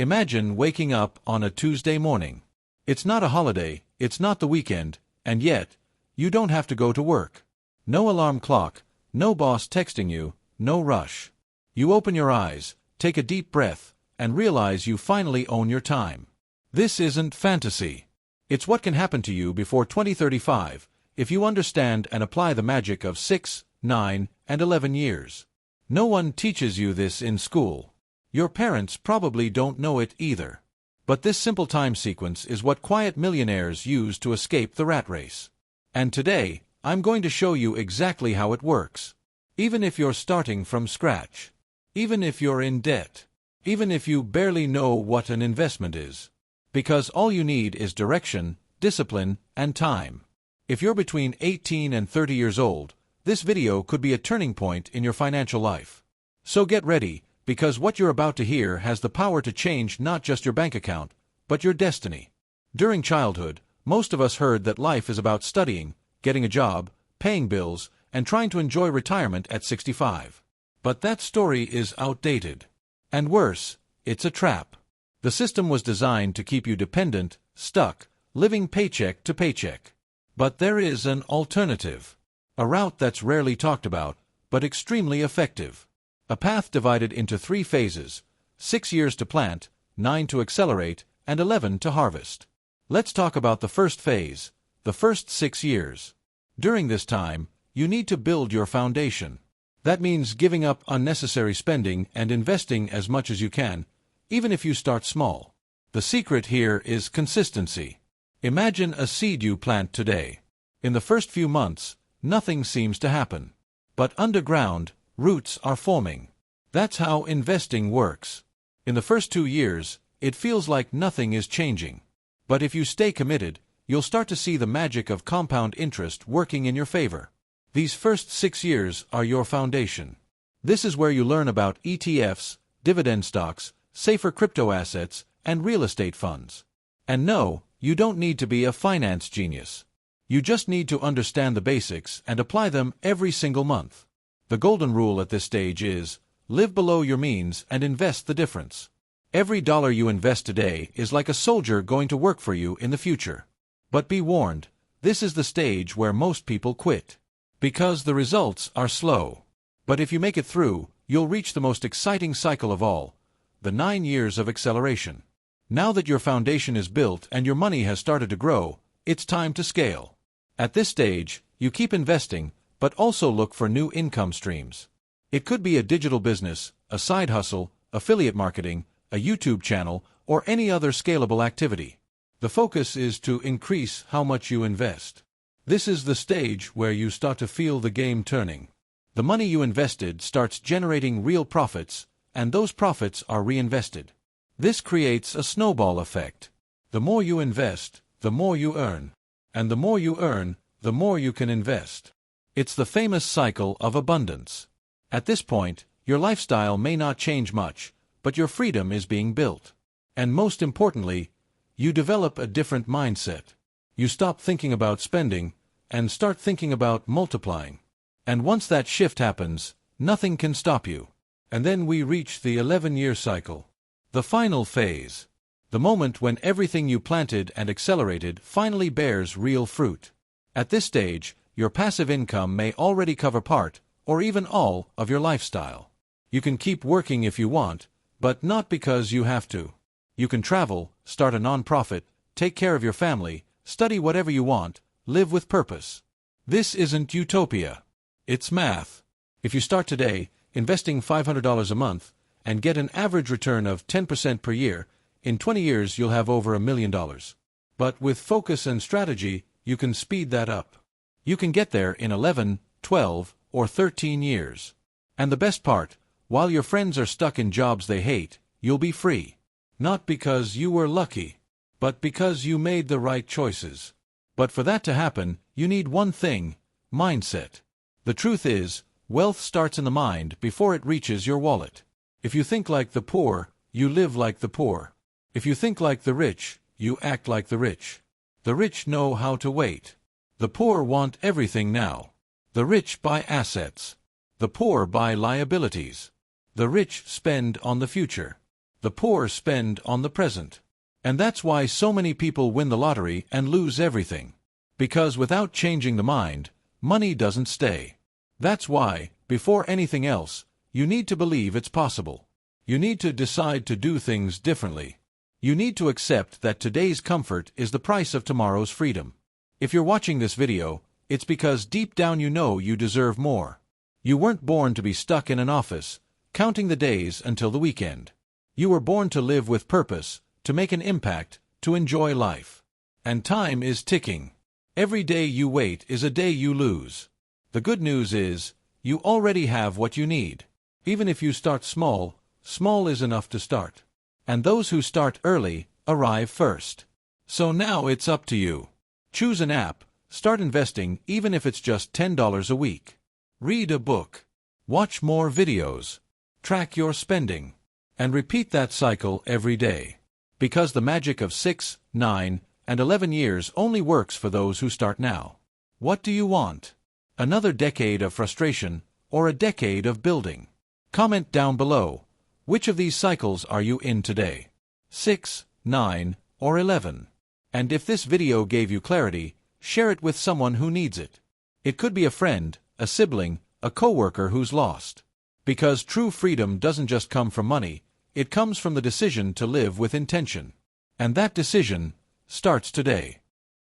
Imagine waking up on a Tuesday morning. It's not a holiday, it's not the weekend, and yet, you don't have to go to work. No alarm clock, no boss texting you, no rush. You open your eyes, take a deep breath, and realize you finally own your time. This isn't fantasy. It's what can happen to you before 2035, if you understand and apply the magic of 6, 9, and 11 years. No one teaches you this in school. Your parents probably don't know it either. But this simple time sequence is what quiet millionaires use to escape the rat race. And today, I'm going to show you exactly how it works. Even if you're starting from scratch. Even if you're in debt. Even if you barely know what an investment is. Because all you need is direction, discipline, and time. If you're between 18 and 30 years old, this video could be a turning point in your financial life. So get ready, because what you're about to hear has the power to change not just your bank account, but your destiny. During childhood, most of us heard that life is about studying, getting a job, paying bills, and trying to enjoy retirement at 65. But that story is outdated. And worse, it's a trap. The system was designed to keep you dependent, stuck, living paycheck to paycheck. But there is an alternative. A route that's rarely talked about, but extremely effective. A path divided into 3 phases: 6 years to plant, 9 to accelerate, and 11 to harvest. Let's talk about the first phase, the first 6 years. During this time, you need to build your foundation. That means giving up unnecessary spending and investing as much as you can, even if you start small. The secret here is consistency. Imagine a seed you plant today. In the first few months, nothing seems to happen. But underground, roots are forming. That's how investing works. In the first 2 years, it feels like nothing is changing. But if you stay committed, you'll start to see the magic of compound interest working in your favor. These first 6 years are your foundation. This is where you learn about ETFs, dividend stocks, safer crypto assets, and real estate funds. And no, you don't need to be a finance genius. You just need to understand the basics and apply them every single month. The golden rule at this stage is, live below your means and invest the difference. Every dollar you invest today is like a soldier going to work for you in the future. But be warned, this is the stage where most people quit. Because the results are slow. But if you make it through, you'll reach the most exciting cycle of all, the 9 years of acceleration. Now that your foundation is built and your money has started to grow, it's time to scale. At this stage, you keep investing, but also look for new income streams. It could be a digital business, a side hustle, affiliate marketing, a YouTube channel, or any other scalable activity. The focus is to increase how much you invest. This is the stage where you start to feel the game turning. The money you invested starts generating real profits, and those profits are reinvested. This creates a snowball effect. The more you invest, the more you earn. And the more you earn, the more you can invest. It's the famous cycle of abundance. At this point, your lifestyle may not change much, but your freedom is being built. And most importantly, you develop a different mindset. You stop thinking about spending, and start thinking about multiplying. And once that shift happens, nothing can stop you. And then we reach the 11-year cycle. The final phase. The moment when everything you planted and accelerated finally bears real fruit. At this stage, your passive income may already cover part, or even all, of your lifestyle. You can keep working if you want, but not because you have to. You can travel, start a non-profit, take care of your family, study whatever you want, live with purpose. This isn't utopia. It's math. If you start today, investing $500 a month, and get an average return of 10% per year, in 20 years you'll have over $1 million. But with focus and strategy, you can speed that up. You can get there in 11, 12, or 13 years. And the best part, while your friends are stuck in jobs they hate, you'll be free. Not because you were lucky, but because you made the right choices. But for that to happen, you need one thing: mindset. The truth is, wealth starts in the mind before it reaches your wallet. If you think like the poor, you live like the poor. If you think like the rich, you act like the rich. The rich know how to wait. The poor want everything now. The rich buy assets. The poor buy liabilities. The rich spend on the future. The poor spend on the present. And that's why so many people win the lottery and lose everything. Because without changing the mind, money doesn't stay. That's why, before anything else, you need to believe it's possible. You need to decide to do things differently. You need to accept that today's comfort is the price of tomorrow's freedom. If you're watching this video, it's because deep down you know you deserve more. You weren't born to be stuck in an office, counting the days until the weekend. You were born to live with purpose, to make an impact, to enjoy life. And time is ticking. Every day you wait is a day you lose. The good news is, you already have what you need. Even if you start small, small is enough to start. And those who start early arrive first. So now it's up to you. Choose an app, start investing even if it's just $10 a week. Read a book. Watch more videos. Track your spending. And repeat that cycle every day. Because the magic of 6, 9, and 11 years only works for those who start now. What do you want? Another decade of frustration, or a decade of building? Comment down below. Which of these cycles are you in today? 6, 9, or 11? And if this video gave you clarity, share it with someone who needs it. It could be a friend, a sibling, a coworker who's lost. Because true freedom doesn't just come from money, it comes from the decision to live with intention. And that decision starts today.